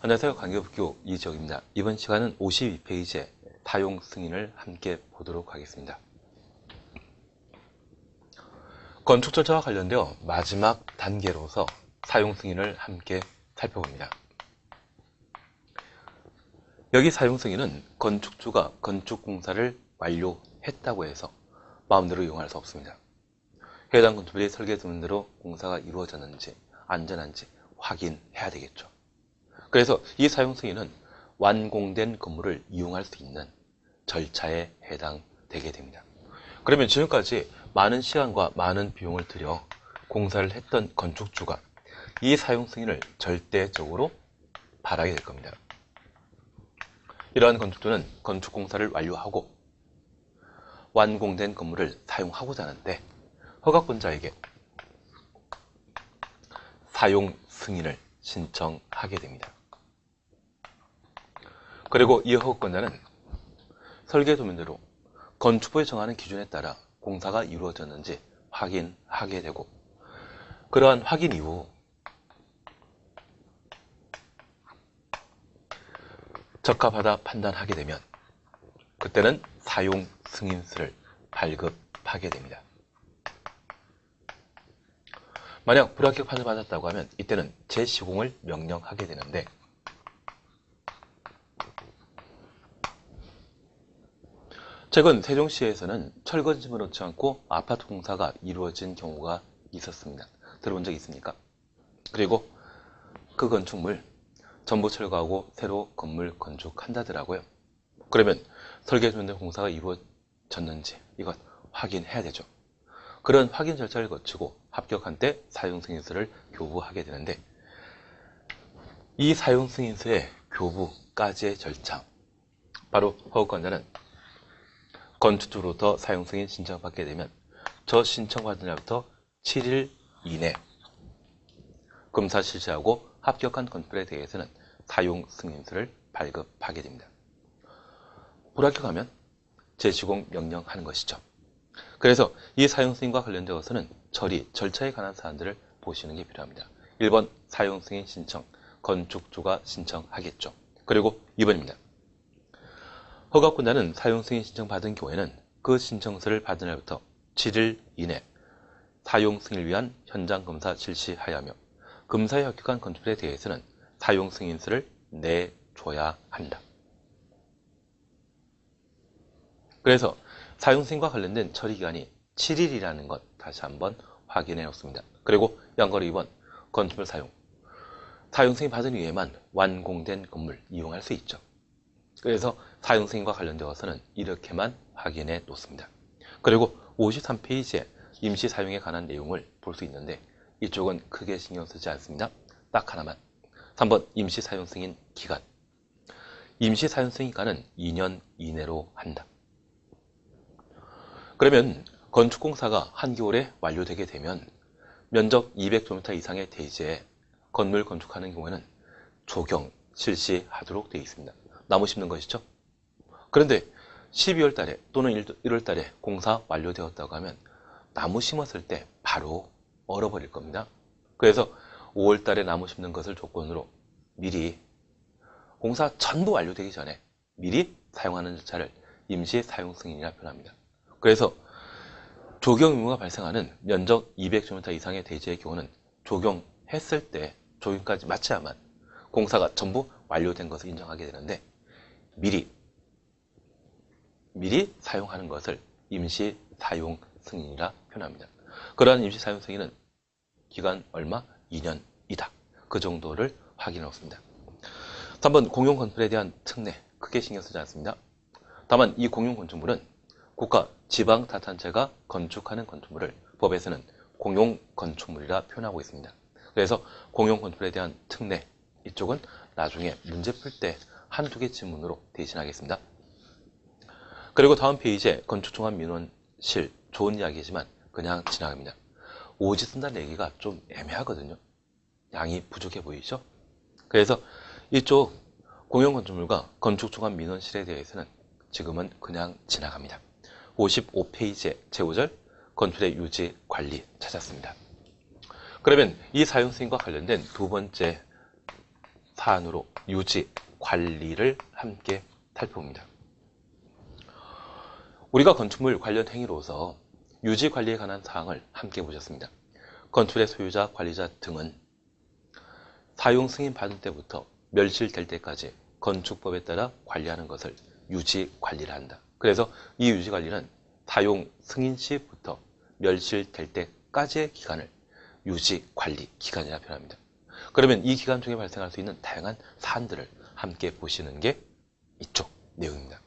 안녕하세요. 관계법규 이지혁입니다. 이번 시간은 52페이지의 사용 승인을 함께 보도록 하겠습니다. 건축 절차와 관련되어 마지막 단계로서 사용 승인을 함께 살펴봅니다. 여기 사용 승인은 건축주가 건축공사를 완료했다고 해서 마음대로 이용할 수 없습니다. 해당 건축물이 설계 도면대로 공사가 이루어졌는지 안전한지 확인해야 되겠죠. 그래서 이 사용 승인은 완공된 건물을 이용할 수 있는 절차에 해당되게 됩니다. 그러면 지금까지 많은 시간과 많은 비용을 들여 공사를 했던 건축주가 이 사용 승인을 절대적으로 바라게 될 겁니다. 이러한 건축주는 건축공사를 완료하고 완공된 건물을 사용하고자 하는데 허가권자에게 사용 승인을 신청하게 됩니다. 그리고 이 허가권자는 설계 도면대로 건축부에 정하는 기준에 따라 공사가 이루어졌는지 확인하게 되고, 그러한 확인 이후 적합하다 판단하게 되면 그때는 사용 승인서를 발급하게 됩니다. 만약 불합격 판을 받았다고 하면 이때는 재시공을 명령하게 되는데, 최근 세종시에서는 철거지을 넣지 않고 아파트 공사가 이루어진 경우가 있었습니다. 들어본 적 있습니까? 그리고 그 건축물 전부 철거하고 새로 건물 건축한다더라고요. 그러면 설계도면대 공사가 이루어졌는지 이것 확인해야 되죠. 그런 확인 절차를 거치고 합격한 때 사용승인서를 교부하게 되는데, 이 사용승인서의 교부까지의 절차, 바로 허가권자는 건축주로부터 사용승인 신청받게 되면 저 신청받은 날부터 7일 이내 검사 실시하고 합격한 건물에 대해서는 사용승인서를 발급하게 됩니다. 불합격하면 재시공 명령하는 것이죠. 그래서 이 사용승인과 관련되어서는 처리, 절차에 관한 사안들을 보시는 게 필요합니다. 1번 사용승인 신청, 건축주가 신청하겠죠. 그리고 2번입니다. 허가권자는 사용승인 신청 받은 경우에는 그 신청서를 받은 날부터 7일 이내 사용승인을 위한 현장검사 실시하여야하며, 검사에 합격한 건축물에 대해서는 사용승인서를 내줘야 한다. 그래서 사용승인과 관련된 처리기간이 7일이라는 것 다시 한번 확인해 놓습니다. 그리고 양거로 2번 건축물 사용승인 받은 이후에만 완공된 건물 이용할 수 있죠. 그래서 사용승인과 관련되어서는 이렇게만 확인해 놓습니다. 그리고 53페이지에 임시 사용에 관한 내용을 볼 수 있는데 이쪽은 크게 신경 쓰지 않습니다. 딱 하나만. 3번 임시 사용 승인 기간. 임시 사용 승인 기간은 2년 이내로 한다. 그러면 건축공사가 한겨울에 완료되게 되면 면적 200제곱미터 이상의 대지에 건물 건축하는 경우에는 조경 실시하도록 되어 있습니다. 나무 심는 것이죠. 그런데 12월 달에 또는 1월 달에 공사 완료되었다고 하면 나무 심었을 때 바로 얼어버릴 겁니다. 그래서 5월 달에 나무 심는 것을 조건으로 미리 공사 전부 완료되기 전에 미리 사용하는 절차를 임시 사용 승인이라 표현합니다. 그래서 조경 의무가 발생하는 면적 200제곱미터 이상의 대지의 경우는 조경했을 때 조경까지 마쳐야만 공사가 전부 완료된 것을 인정하게 되는데, 미리 사용하는 것을 임시 사용 승인이라 표현합니다. 그러한 임시 사용 승인은 기간 얼마? 2년이다. 그 정도를 확인해 놓습니다. 3번 공용 건물에 대한 특례 크게 신경 쓰지 않습니다. 다만 이 공용 건축물은 국가 지방자치단체가 건축하는 건축물을 법에서는 공용 건축물이라 표현하고 있습니다. 그래서 공용 건축물에 대한 특례, 이쪽은 나중에 문제 풀 때 한두 개 지문으로 대신하겠습니다. 그리고 다음 페이지에 건축종합민원실, 좋은 이야기지만 그냥 지나갑니다. 오지 쓴다는 얘기가 좀 애매하거든요. 양이 부족해 보이죠? 그래서 이쪽 공용건축물과 건축종합민원실에 대해서는 지금은 그냥 지나갑니다. 55페이지에 제5절 건축의 유지 관리 찾았습니다. 그러면 이 사용승인과 관련된 두 번째 사안으로 유지, 관리를 함께 살펴봅니다. 우리가 건축물 관련 행위로서 유지 관리에 관한 사항을 함께 보셨습니다. 건축의 소유자, 관리자 등은 사용 승인 받은 때부터 멸실될 때까지 건축법에 따라 관리하는 것을 유지 관리를 한다. 그래서 이 유지 관리는 사용 승인 시부터 멸실될 때까지의 기간을 유지 관리 기간이라 표현합니다. 그러면 이 기간 중에 발생할 수 있는 다양한 사안들을 함께 보시는 게 이쪽 내용입니다.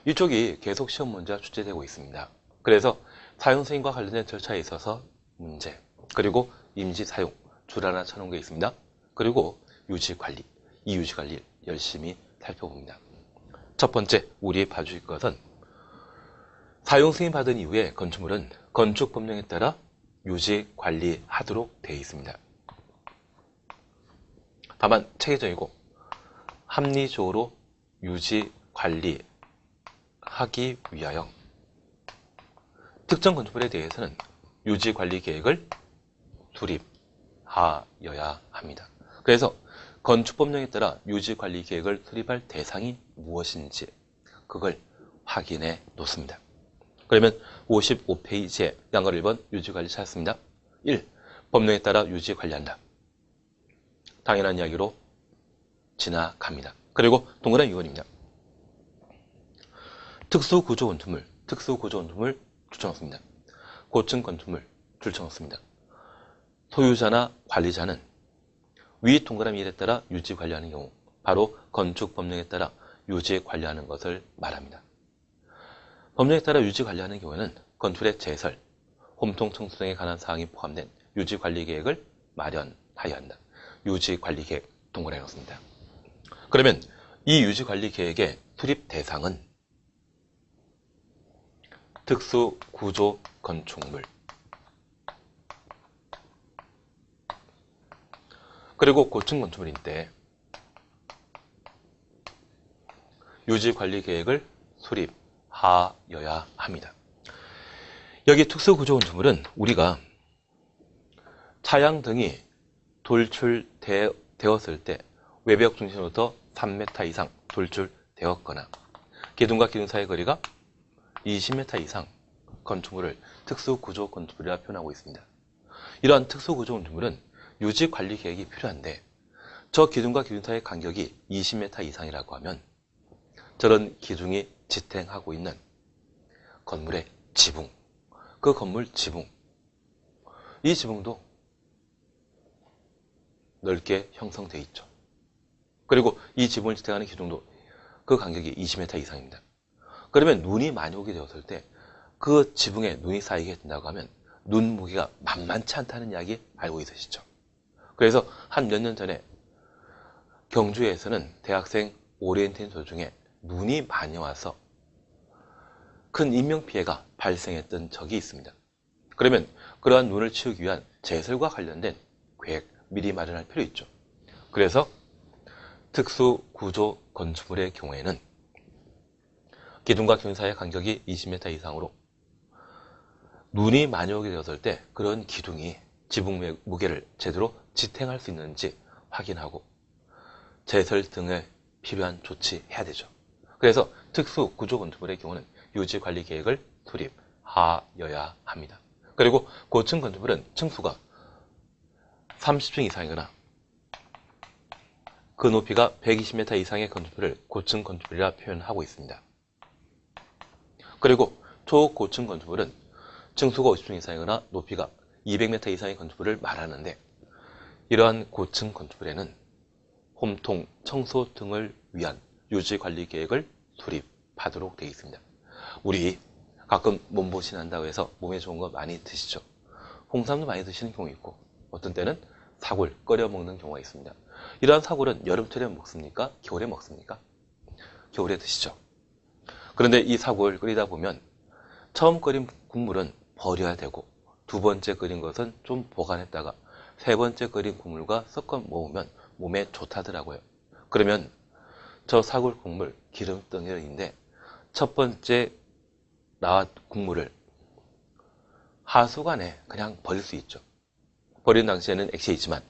이쪽이 계속 시험 문제가 출제되고 있습니다. 그래서 사용 승인과 관련된 절차에 있어서 문제, 그리고 임시 사용, 주라나 쳐놓은 게 있습니다. 그리고 유지 관리, 이 유지 관리 열심히 살펴봅니다. 첫 번째 우리 봐주실 것은 사용 승인 받은 이후에 건축물은 건축 법령에 따라 유지 관리하도록 되어 있습니다. 다만 체계적이고 합리적으로 유지 관리하기 위하여 특정 건축물에 대해서는 유지 관리 계획을 수립하여야 합니다. 그래서 건축법령에 따라 유지 관리 계획을 수립할 대상이 무엇인지 그걸 확인해 놓습니다. 그러면 55페이지에 양걸 1번 유지 관리 찾았습니다. 1. 법령에 따라 유지 관리한다. 당연한 이야기로 지나갑니다. 그리고 동그라미 2번입니다. 특수구조 건축물 줄쳐놓습니다. 고층 건축물 줄쳐놓습니다. 소유자나 관리자는 위 동그라미 1에 따라 유지 관리하는 경우 바로 건축법령에 따라 유지 관리하는 것을 말합니다. 법령에 따라 유지 관리하는 경우에는 건축의 제설, 홈통 청소 등에 관한 사항이 포함된 유지 관리 계획을 마련하여야 한다. 유지 관리 계획 동그라미 넣습니다. 그러면 이 유지 관리 계획의 수립 대상은 특수 구조 건축물 그리고 고층 건축물인데 유지 관리 계획을 수립하여야 합니다. 여기 특수 구조 건축물은 우리가 차양 등이 돌출되었을 때 외벽 중심으로부터 3m 이상 돌출되었거나 기둥과 기둥 사이의 거리가 20m 이상 건축물을 특수구조 건축물이라 표현하고 있습니다. 이러한 특수구조 건축물은 유지 관리 계획이 필요한데 저 기둥과 기둥 사이의 간격이 20m 이상이라고 하면 저런 기둥이 지탱하고 있는 건물의 지붕, 그 건물 지붕, 이 지붕도 넓게 형성되어 있죠. 그리고 이 지붕을 지탱하는 기둥도 그 간격이 20m 이상입니다. 그러면 눈이 많이 오게 되었을 때 그 지붕에 눈이 쌓이게 된다고 하면 눈 무게가 만만치 않다는 이야기 알고 있으시죠? 그래서 한 몇 년 전에 경주에서는 대학생 오리엔테이션 도중에 눈이 많이 와서 큰 인명피해가 발생했던 적이 있습니다. 그러면 그러한 눈을 치우기 위한 제설과 관련된 계획 미리 마련할 필요 있죠. 그래서 특수구조 건축물의 경우에는 기둥과 기둥 사이의 간격이 20m 이상으로 눈이 많이 오게 되었을 때 그런 기둥이 지붕 무게를 제대로 지탱할 수 있는지 확인하고 제설 등에 필요한 조치해야 되죠. 그래서 특수구조 건축물의 경우는 유지관리 계획을 수립하여야 합니다. 그리고 고층 건축물은 층수가 30층 이상이거나 그 높이가 120m 이상의 건축물을 고층 건축물이라 표현하고 있습니다. 그리고 초고층 건축물은 층수가 50층 이상이거나 높이가 200m 이상의 건축물을 말하는데 이러한 고층 건축물에는 홈통, 청소 등을 위한 유지관리 계획을 수립하도록 되어 있습니다. 우리 가끔 몸보신 한다고 해서 몸에 좋은 거 많이 드시죠. 홍삼도 많이 드시는 경우 있고 어떤 때는 사골 끓여 먹는 경우가 있습니다. 이러한 사골은 여름철에 먹습니까? 겨울에 먹습니까? 겨울에 드시죠. 그런데 이 사골 끓이다 보면 처음 끓인 국물은 버려야 되고 두 번째 끓인 것은 좀 보관했다가 세 번째 끓인 국물과 섞어 먹으면 몸에 좋다더라고요. 그러면 저 사골 국물 기름 덩어리인데 첫 번째 나왔 국물을 하수관에 그냥 버릴 수 있죠. 버린 당시에는 액체이지만